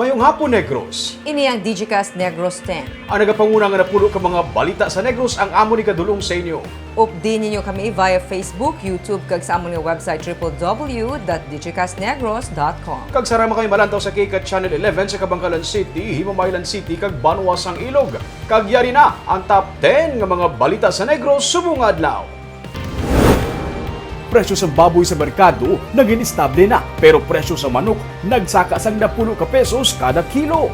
Mayong hapon, Negros. Ini ang Digicast Negros X. Ang nagapanguna nga napuno ka mga balita sa Negros ang amo ni kadulong sa inyo. Update ninyo kami via Facebook, YouTube, kag sa amon nga website www.digicastnegros.com. Kag sarama kami malantaw sa Kika Channel 11 sa Kabangkalan City, Himamaylan City, kag Banuas ang Ilog. Kag yari na ang top 10 nga mga balita sa Negros subong adlaw. Presyo sa baboy sa merkado naging estable na, pero presyo sa manok nagsaka sang 10 ka pesos kada kilo.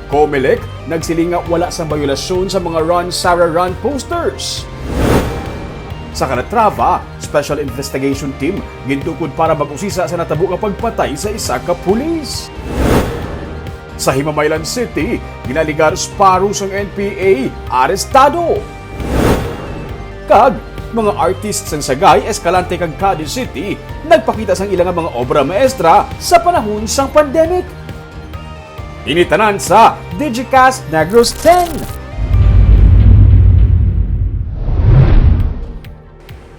Comelec nagsilinga wala sa bayulasyon sa mga Run Sarah Run posters. Sa Calatrava, Special Investigation Team gintukod para mag-usisa sa natabo nga pagpatay sa isa ka pulis. Sa Himamaylan City, ginaligar Sparrows ng NPA arestado. Kag mga artists ng Sagay, Escalante kag Cadiz City nagpakita sang ilang mga obra maestra sa panahon sang pandemic. Initanan sa Digicast Negros X.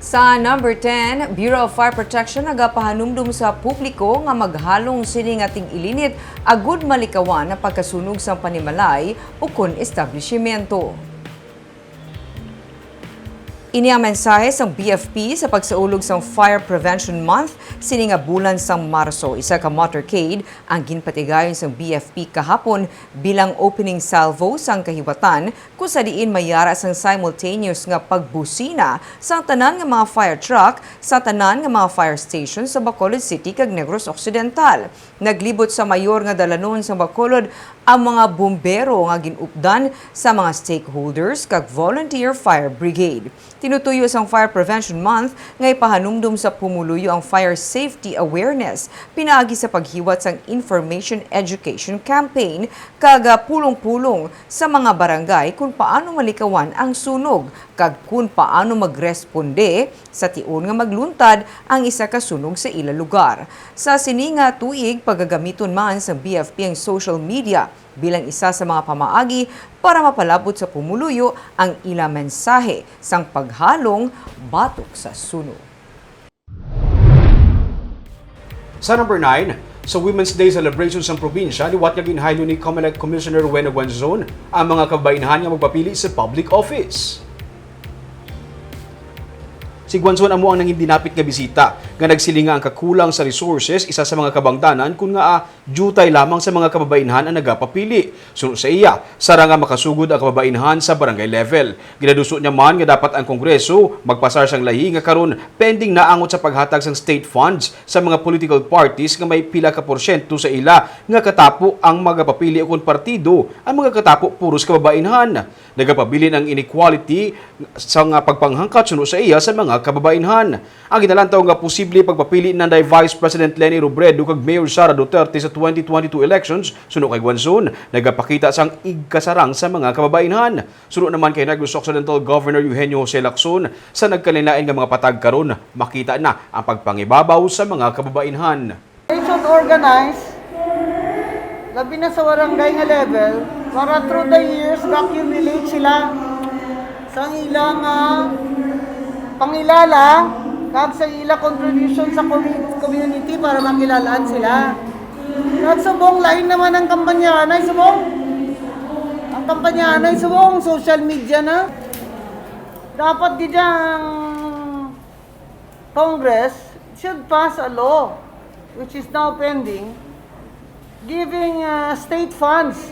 Sa number 10, Bureau of Fire Protection nagapahanumdum sa publiko nga maghalong sini nga tig-ilinit agud malikawan na pagkasunog sa panimalay o kun establishmento. Ini ang mensahe sang BFP sa pagsaulog sang Fire Prevention Month sini nga bulan sang Marso. Isa ka motorcade ang ginpatigayon sang BFP kahapon bilang opening salvo sang kahiwatan kung sa diin mayara sang simultaneous nga pagbusina sang tanan nga mga fire truck sa tanan nga mga fire station sa Bacolod City kag Negros Occidental. Naglibot sa mayor nga dalanon sa Bacolod ang mga bumbero nga ginupdan sa mga stakeholders kag volunteer fire brigade. Tinutuyo sang Fire Prevention Month nga ipahanumdum sa pumuluyo ang fire safety awareness pinaagi sa paghiwat sang information education campaign kag pulong-pulong sa mga barangay kung paano malikawan ang sunog kag kung paano magresponde sa tiun nga magluntad ang isa ka sunog sa ila lugar. Sa sininga tuig pagagamiton man sa BFP ang social media bilang isa sa mga pamaagi para mapalabot sa pumuluyo ang ila mensahe sang paghalong batok sa sunog. Sa number 9, sa Women's Day celebration sa probinsya, liwat nga ginhaylo ni Comelec Commissioner Wena Guanzon ang mga kababainhan nga magpapili sa public office. Si Guanzon amo ang nanging dinapit nga bisita nga nagsilinga ang kakulang sa resources isa sa mga kabangdanan kun nga jutay lamang sa mga kababainhan ang nagapapili. Sunod sa iya, sara nga makasugod ang kababainhan sa barangay level. Ginaduso niya man nga dapat ang Kongreso magpasar sang lahi nga karon pending naangot sa paghatag sang state funds sa mga political parties nga may pila ka porsyento sa ila nga katapo ang magapapili o kun partido ang mga katapo puros kababainhan. Nagapabilin ang inequality sa nga pagpanghangkat sunod sa iya sa mga kababainhan. Ang ginalantaw nga posible pagpapili ng Vice President Leni Robredo kag Mayor Sara Duterte sa 2022 elections sunod kay Guanzon nagapakita sang igkasarang sa mga kababainhan. Sunod naman kay Negros Occidental Governor Eugenio Jose Lacson sa nagkanilain nga mga patag karon makita na ang pagpangibabaw sa mga kababainhan. They should organize labi na sa barangay nga level para through the years accumulate sila sa ilang pangilala kag sa ilang contribution sa community para makilalaan sila. Kag subong lain naman ang kampanya na subong. Ang kampanya na subong social media na. Dapat di ang Congress should pass a law which is now pending giving state funds.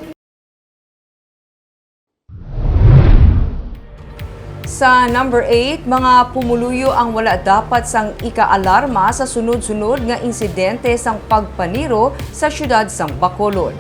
Sa number 8, mga pumuluyo ang wala dapat sang ika-alarma sa sunod-sunod nga insidente sang pagpaniro sa syudad sang Bacolod.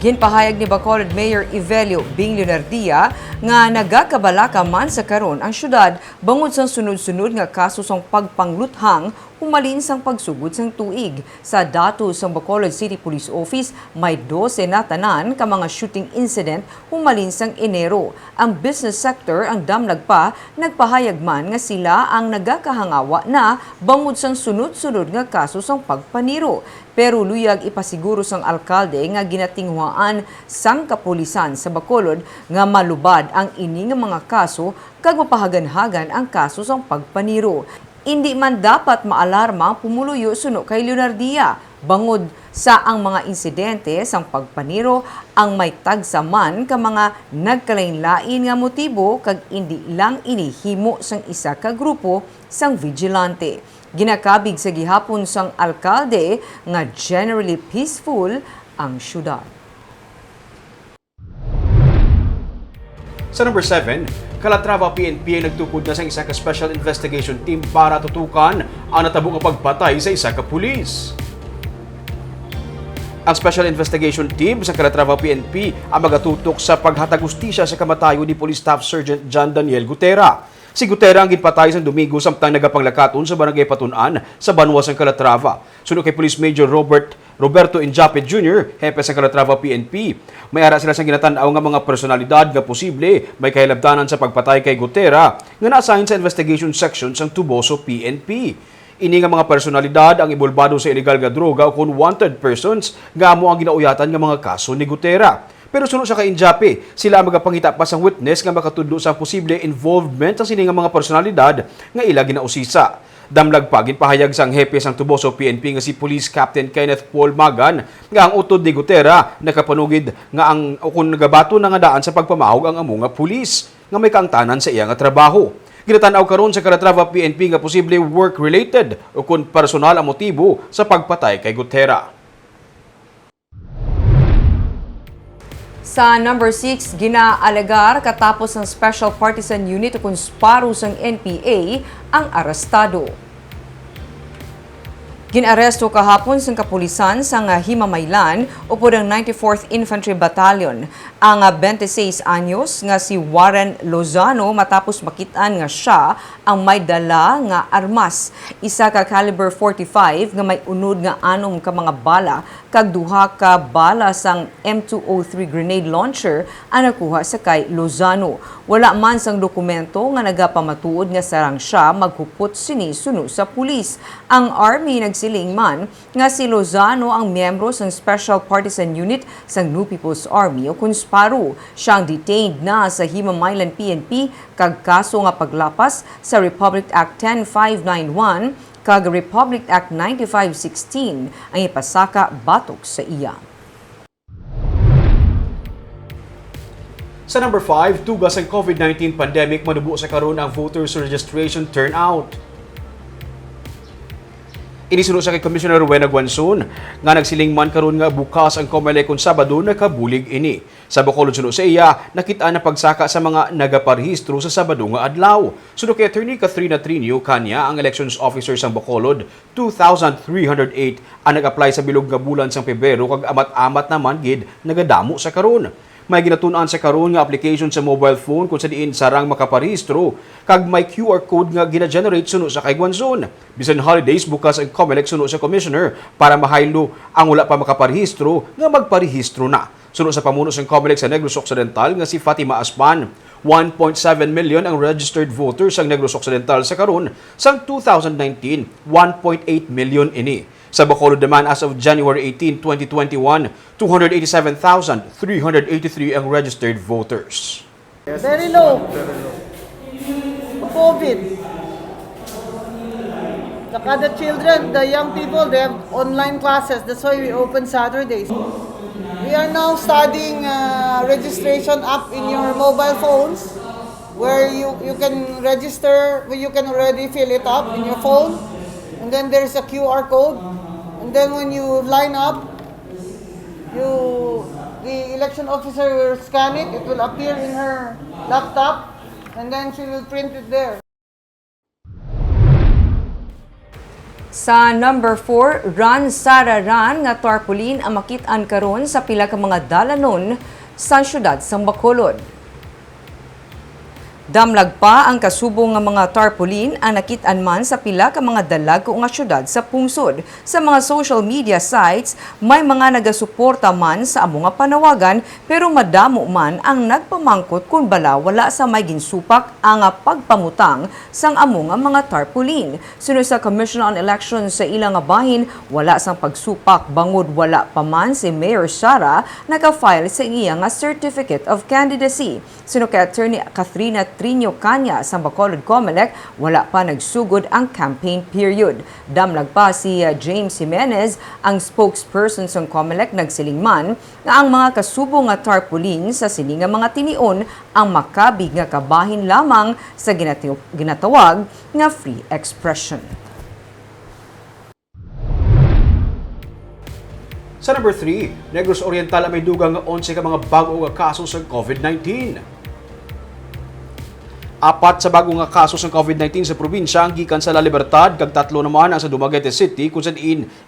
Ginpahayag ni Bacolod Mayor Evelio Bing Leonardia nga nagakabalaka man sa karon ang syudad bangod sang sunod-sunod nga kaso sang pagpangluthang humalin sang pagsugod sang tuig. Sa datos sang Bacolod City Police Office, may 12 na tanan ka mga shooting incident humalin sang Enero. Ang business sector ang damlag pa nagpahayag man nga sila ang nagakahangawa na bangod sang sunod-sunod nga kaso sang pagpaniro. Pero luyag ipasiguro sang alkalde nga ginatinghuaan sang kapulisan sa Bacolod nga malubad ang ini nga mga kaso kag mapahagan-hagan ang kaso sang pagpaniro. Hindi man dapat maalarma ang pumuluyo suno kay Leonardia. Bangod sa ang mga insidente sang pagpaniro ang may tagsaman ka mga nagkalain-lain nga motibo kag indi lang inihimo sang isa ka grupo sang vigilante. Ginakabig sa gihapon sang alkalde nga generally peaceful ang syudad. Sa number 7, Calatrava PNP ay nagtukod na sa isa ka special investigation team para tutukan ang natabo nga pagpatay sa isa ka pulis. Ang Special Investigation Team sa Calatrava PNP ang magatutok sa paghatag hustisya sa kamatayo ni Police Staff Sergeant John Daniel Gutera. Si Gutera ang ginpatay sa Domingo samtang nagapanglakaton sa Barangay Patunan sa Banwas ng Calatrava. Sunod kay Police Major Roberto Injape Jr., hepe sa Calatrava PNP. May ara sila sa ginatanaw nga mga personalidad nga posible may kahilabdanan sa pagpatay kay Gutera nga na-assign sa investigation section sang Tuboso PNP. Ini nga mga personalidad ang ibulbado sa illegal nga droga o kung wanted persons nga amo ang ginauyatan nga mga kaso ni Gutera. Pero sunod sa kainjape, sila ang magapangita pa sa witness nga makatudlo sa posible involvement sa sini nga mga personalidad nga ila ginausisa. Damlag pa ginpahayag sang hepe sang Tuboso PNP nga si Police Captain Kenneth Paul Magan nga ang utod ni Gutera nakapanugid nga ang kung nagabato na nga daan sa pagpamahog ang amo nga pulis nga may kaangtanan sa iya nga trabaho. Ginatanaw karon sa Calatrava PNP nga posible work-related o kung personal ang motibo sa pagpatay kay Gutera. Sa number 6, ginaalegar katapos ng Special Partisan Unit o konsparo sang NPA ang arestado. Ginaresto kahapon sa kapulisan sa Himamaylan upod ang 94th Infantry Battalion ang 26 anyos nga si Warren Lozano matapos makitaan nga siya ang may dala nga armas. Isa ka caliber 45 nga may unod nga 6 ka mga bala kag duha ka bala sang M203 grenade launcher ang nakuha sa kay Lozano. Wala man sang dokumento nga nagapamatuod nga sarang siya maghupot sini-suno sa pulis. Ang Army nagsiling man nga si Lozano ang miyembro sang Special Partisan Unit sang New People's Army o konsparo. Siyang detained na sa Himamaylan PNP kag kaso nga paglapas sa Republic Act 10591 kag Republic Act 9516 ang ipasaka batok sa iya. Sa number 5, tugas ang COVID-19 pandemic manubo sa karon ang voters registration turnout. Inisunod sa kay Commissioner Rowena Guanzon nga nagsiling man karon nga bukas ang COMELEC kon Sabado nakabulig ini. Sa Bacolod sunod sa iya, nakita na pagsaka sa mga nagaparehistro sa Sabado nga adlaw. Sunod kay Attorney Catherine Trinio kanya ang elections officer sa Bacolod, 2,308 ang nag-apply sa bilog nga bulan sang Pebrero kag amat-amat naman gid nagadamo sa karon. May ginatun-an sa karon nga application sa mobile phone kung sa diin sarang makaparehistro kag may QR code nga gina-generate suno sa kay Guanzon. Bisan holidays bukas ang COMELEC suno sa commissioner para mahaylo ang wala pa makaparehistro nga magparehistro na. Suno sa pamuno sa COMELEC sa Negros Occidental nga si Fatima Aspan, 1.7 million ang registered voters sa Negros Occidental sa karon sang 2019, 1.8 million ini. Sa Bacolod naman as of January 18, 2021, 287,383 ang registered voters. Very low. COVID. The children, the young people, they have online classes. That's why we open Saturdays. We are now studying registration app in your mobile phones where you can register, you can already fill it up in your phone. And then there's a QR code. And then when you line up, the election officer will scan it. It will appear in her laptop, and then she will print it there. Sa number 4, Run Sara Run nga tarpaulin ang makit-an karon sa pila ka mga dalanon sa syudad sang Bacolod. Damlag pa ang kasubong nga mga tarpaulin ang nakit-an man sa pila ka mga dalag nga syudad sa pungsod. Sa mga social media sites, may mga nagasuporta man sa amo nga panawagan pero madamo man ang nagpamangkot kung bala wala sa may ginsupak ang pagpamutang sang amo nga mga tarpaulin. Sunod sa Commission on Elections sa ilang nga bahin, wala sang pagsupak bangod wala pa man si Mayor Sara naka-file sa iya nga Certificate of Candidacy. Sunod kay Attorney Catherine Trinio Kanya sa Bacolod Comelec, wala pa nagsugod ang campaign period. Damlag pa si James Jimenez, ang spokesperson sa Comelec, nagsiling man na ang mga kasubo nga tarpaulin sa sininga mga tinion ang makabig nga kabahin lamang sa ginatawag nga free expression. Sa number 3, Negros Oriental may dugang nga 11 ka mga bago nga kaso sa COVID-19. Apat sa bago nga kaso sa COVID-19 sa probinsya ang gikan sa La Libertad, kag 3 naman ang sa Dumaguete City kung saan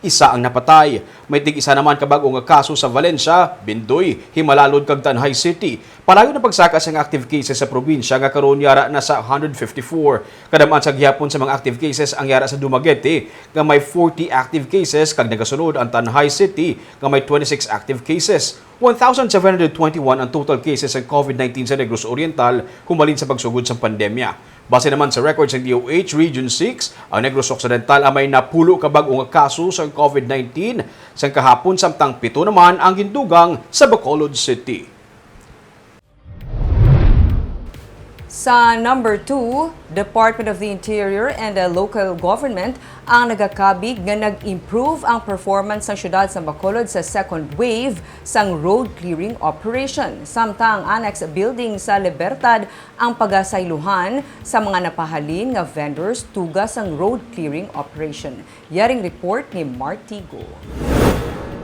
isa ang napatay. May tig-isa naman ka bago nga kaso sa Valencia, Bindoy, Himalalod kag Tanhay City. Palayo na pagsaka sa active cases sa probinsya nga karon yara na sa 154. Kadaman sa gihapon sa mga active cases ang yara sa Dumaguete nga may 40 active cases, kag nagasunod ang Tanhay City nga may 26 active cases. 1,721 ang total cases ng COVID-19 sa Negros Oriental humalin sa pagsugod sa pandemya. Base naman sa records ng DOH Region 6, ang Negros Occidental ay may napulo ka bag-o nga kaso sa COVID-19 sa kahapon, samtang 7 naman ang gindugang sa Bacolod City. Sa number 2, Department of the Interior and the local government ang nagakabig nga nag-improve ang performance ng syudad sa Bacolod sa second wave sang road clearing operation. Samtang annex building sa Libertad ang pagasayluhan sa mga napahalin nga vendors tugas ang road clearing operation. Yaring report ni Martigo.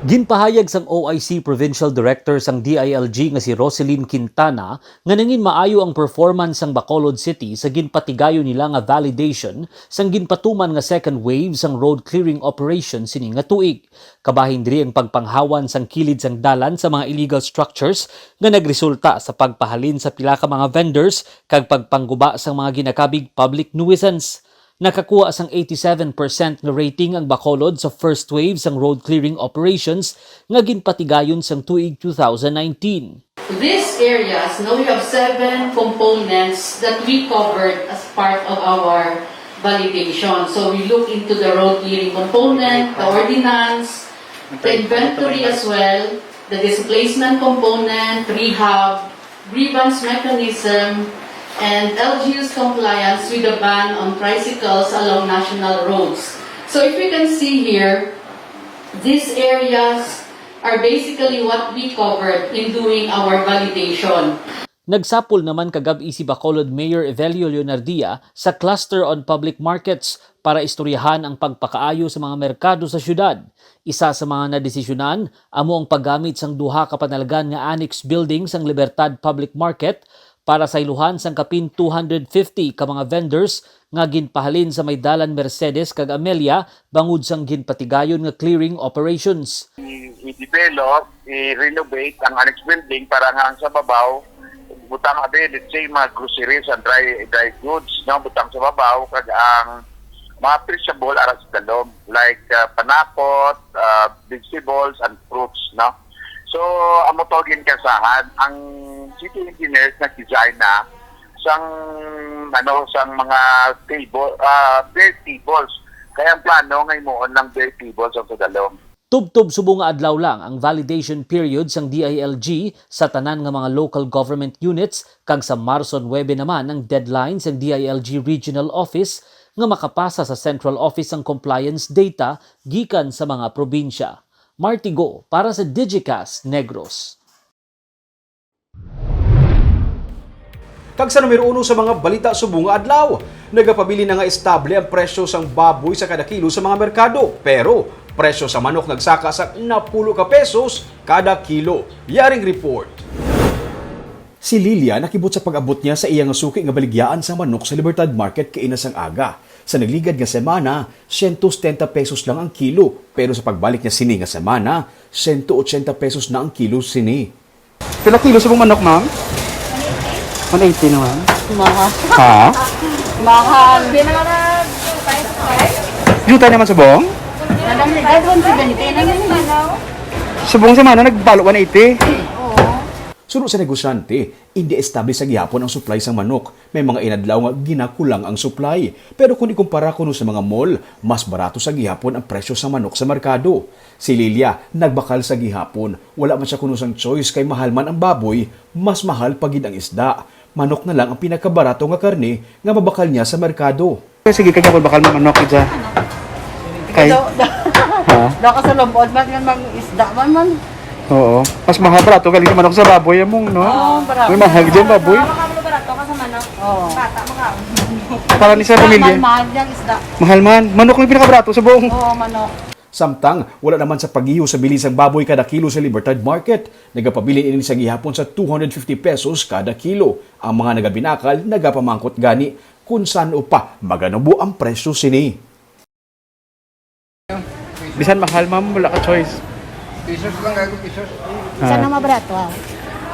Ginpahayag sang OIC Provincial Director sang DILG nga si Roselyn Quintana nga nangin maayo ang performance sang Bacolod City sa ginpatigayo nila nga validation sang ginpatuman nga second wave sang road clearing operation sini nga tuig. Kabahin diri ang pagpanghawan sang kilid sang dalan sa mga illegal structures nga nagresulta sa pagpahalin sa pila ka mga vendors kag pagpangguba sang mga ginakabig public nuisance. Nakakuha sang 87% nga rating ang Bacolod sa first wave sang road clearing operations nga ginpatigayon sang tuig 2019. These areas, now we have 7 components that we covered as part of our validation. So we look into the road clearing component, the ordinance, the inventory as well, the displacement component, rehab, grievance mechanism, and LGU's compliance with the ban on tricycles along national roads. So if you can see here, these areas are basically what we covered in doing our validation. Nagsapol naman kagabi si Bacolod Mayor Evelio Leonardia sa Cluster on Public Markets para istoryahan ang pagpakaayo sa mga merkado sa syudad. Isa sa mga nadesisyonan amo ang paggamit sang duha ka panalgan nga annex building sang Libertad Public Market para sa iluhan sang kapin 250 ka mga vendors nga ginpahalin sa may dalan Mercedes kag Amelia bangod sang ginpatigayon nga clearing operations. I-develop, i-renovate ang annex building para nga sa babaw butang let's say mga groceries and dry goods, no, butang sa babaw kag ang mga perishable aras dalom like panakot, vegetables and fruits, no. So amo tawagin kasahan ang city engineers na design na sang mga table, bare tables. Kaya ang plano ngay mo lang bare tables ang dalom. Tubtob subong nga adlaw lang ang validation period sang DILG sa tanan nga mga local government units kag sa Marso 9 naman ang deadline sang DILG Regional Office nga makapasa sa Central Office ang compliance data gikan sa mga probinsya. Martigo para sa Digicast Negros. Kag sa numero 1 sa mga balita subong nga adlaw, nagapabili na nga estable ang presyo sang baboy sa kada kilo sa mga merkado, pero presyo sa manok nagsaka sa 10 ka pesos kada kilo. Yaring report. Si Lilia nakibot sa pag-abot niya sa iyang suki nga baligyaan sa manok sa Libertad Market kainas ang aga. Sa nagligad nga semana, 170 pesos lang ang kilo, pero sa pagbalik niya sini nga semana, 180 pesos na ang kilo sini. Pila kilo sa manok, ma'am? 180 naman. Mahal. Ha? Mahal. Juta naman sa bong? Nadam sa ganito. Subong sa mana, nagbalo 180. Sunod sa negosyante, hindi establish sa gihapon ang supply sa manok. May mga inadlaw nga ginakulang ang supply. Pero kung ikumpara kuno sa mga mall, mas barato sa gihapon ang presyo sa manok sa merkado. Si Lilia, nagbakal sa gihapon. Wala man siya kuno sang choice kay mahal man ang baboy, mas mahal pagid ang isda. manok na lang ang pinakabarato nga karne nga mabakal niya sa merkado. Sige, kaya bakal mo manok dyan. Kay? Daw ka sa lambod, man yan mag-isda man. Oo. Mas mahal barato galing sa manok sa baboy among, no? Oo, barato. May mahal dyan baboy. Barato ka sa manok. Oo. Bata, Para ni sa pamilya. mahal yung isda. Mahal man. Manok lang pinakabarato sa buong. Oo, manok. Samtang, wala naman sa pagiyo sa bilis ang baboy kada kilo sa Libertad Market. Nagapabili ini sa gihapon sa 250 pesos kada kilo. Ang mga nagabinakal, nagapamangkot gani kung saan pa maganubo ang presyo sini. Bisan mahal, ma'am, wala ka choice. Pisos lang gago, pisos. Sana mabarato ah.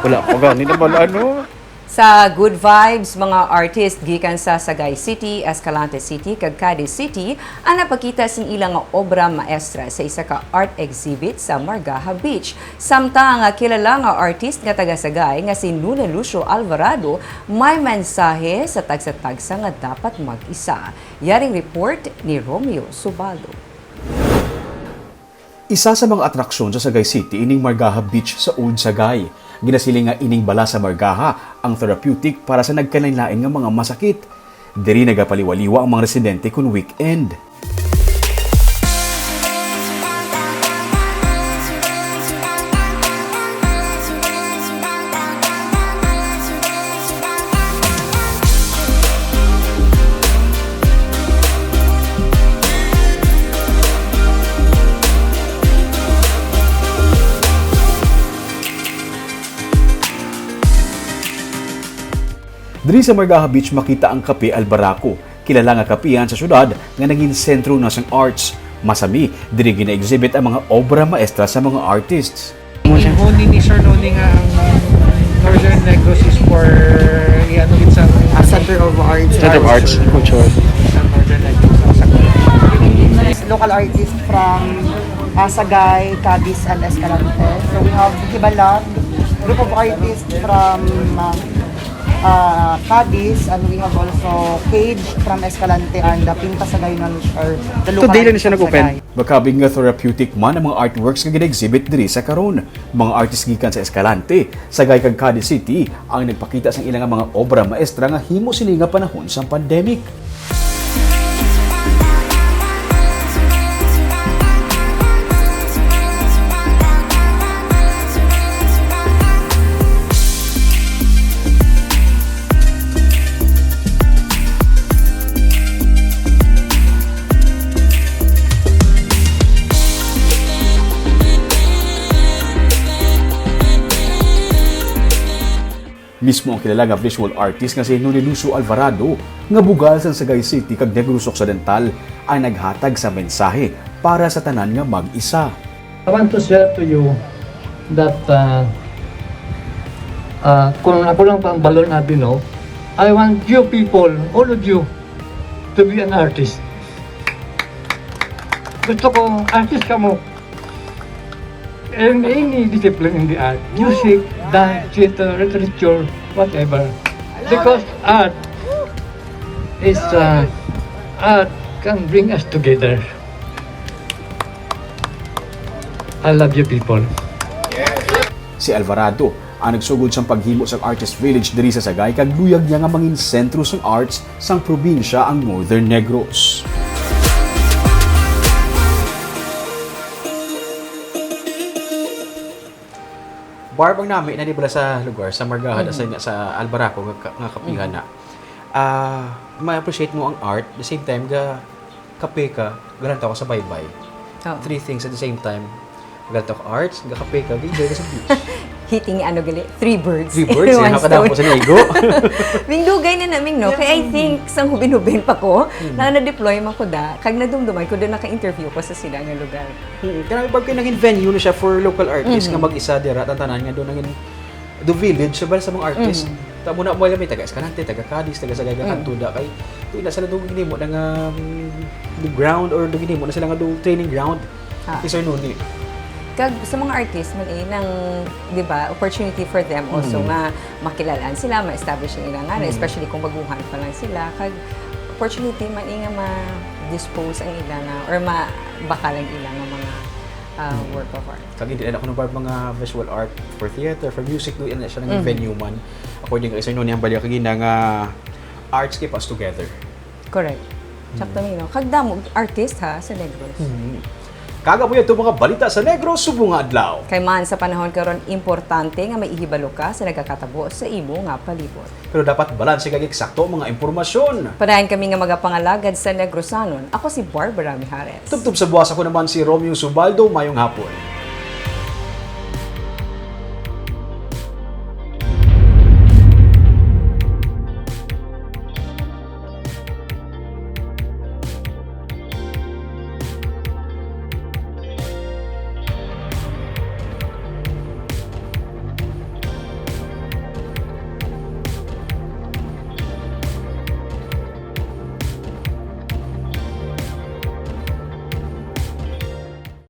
Wala ko gani naman ano. Sa Good Vibes, mga artist gikan sa Sagay City, Escalante City, kag Cadiz City, ang napakita sin ilang nga obra maestra sa isa ka art exhibit sa Margaha Beach. Samtang kilala nga artist nga taga Sagay nga si Nuna Lucio Alvarado may mensahe sa tagsa-tagsa nga dapat mag-isa. Yaring report ni Romeo Subaldo. Isa sa mga atraksyon sa Sagay City ining Margaha Beach sa Old Sagay. Ginasiling nga ining bala sa Margaha ang therapeutic para sa nagkalain-lain nga mga masakit. Diri nagapaliwaliwa ang mga residente kun weekend. Diri sa Margaha Beach makita ang Kape Albarako, kilala nga kapihan sa syudad nga naging sentro na sang arts. Masami, diri gina-exhibit ang mga obra maestra sa mga artists. Noni ni Sir Noni nga ang Northern Negros is for ano sa Center of Arts. Center of Arts, culture. sa Northern Negros sa Local artists from Sagay, Cadiz, and Escalante. So we have Hibalat, group of artists from Cadiz, and we have also Cage from Escalante and the Pinta Sagayon or the local Today lang artists siya from nag-open. Sagay. Makabig nga therapeutic man ang mga artworks nga gina-exhibit diri sa karon. Mga artist gikan sa Escalante, Sagay kag Cadiz City ang nagpakita sa ilang mga obra maestra nga himo sini nga panahon sa pandemic. Mismo ang kilala nga visual artist nga si Nuni Lucio Alvarado nga bugal sa Sagay City kag Negros Occidental ay naghatag sa mensahe para sa tanan nga mag-isa. I want to share to you that kung ako lang pang balon natin, no, I want you people, all of you, to be an artist. Gusto ko, artist ka mo. In any discipline in the art, music, dance, theater, literature, whatever. Because art can bring us together. I love you people. Si Alvarado ang nagsugod sang paghimo sa Artist Village diri sa Sagay kag luyag niya nga mangin sentro sang arts sang probinsya ang Northern Negros. Barbang namin na di bala sa lugar sa Margaha sa Albarako nga kapihan na. Ma-appreciate mo ang art, the same time ga kape ka, galanta ko sa baybay. Oh. Three things at the same time. Galanta ko arts, ga kape ka, gigay ka sa beach. Hitting ano gali, three birds. Three birds, in one yan nakadapo sa Nigo. Mingdugay na naming, no? Kaya I think, sang hubin-hubin pa ko, na na-deploy man ko da, kag nadumduman ko doon naka-interview ko sa sila nga lugar. Kaya Barb, kayo naging venue na siya for local artists nga mag-isa dira, tantanan nga doon naging the village sa sa mga artists. Tamo na mo may taga Escalante, taga Cadiz, taga Sagay, Kantuda kay tuwi na sila doon ginimo nga the ground or doon ginimo na sila nga doon training ground. Sir Nuni. Kag sa mga artist man nang, 'di ba, opportunity for them also nga makilalaan sila, ma-establish ang ilang nga, especially kung baguhan pa lang sila, kag opportunity man nga ma-dispose ang ilang nga or mabakalang ilang nga mga work of art. Kag hindi ako ng Barb mga visual art for theater, for music, doon na siya naging venue man. pwede ka isa nyo niyang balik kagina nga arts keep us together. Correct. Sakto no. Kagdamo artist ha sa Negros. Kaga po ito mga balita sa Negros subong nga adlaw. Kay man sa panahon karon importante nga may ihibalo ka sa nagakatabo sa imo nga palibot. Pero dapat balanse kag eksakto mga impormasyon. Padayon kami nga magapangalagad sa Negrosanon. Ako si Barbara Mijares. Tubtub sa buwas ako naman si Romeo Subaldo, mayong hapon.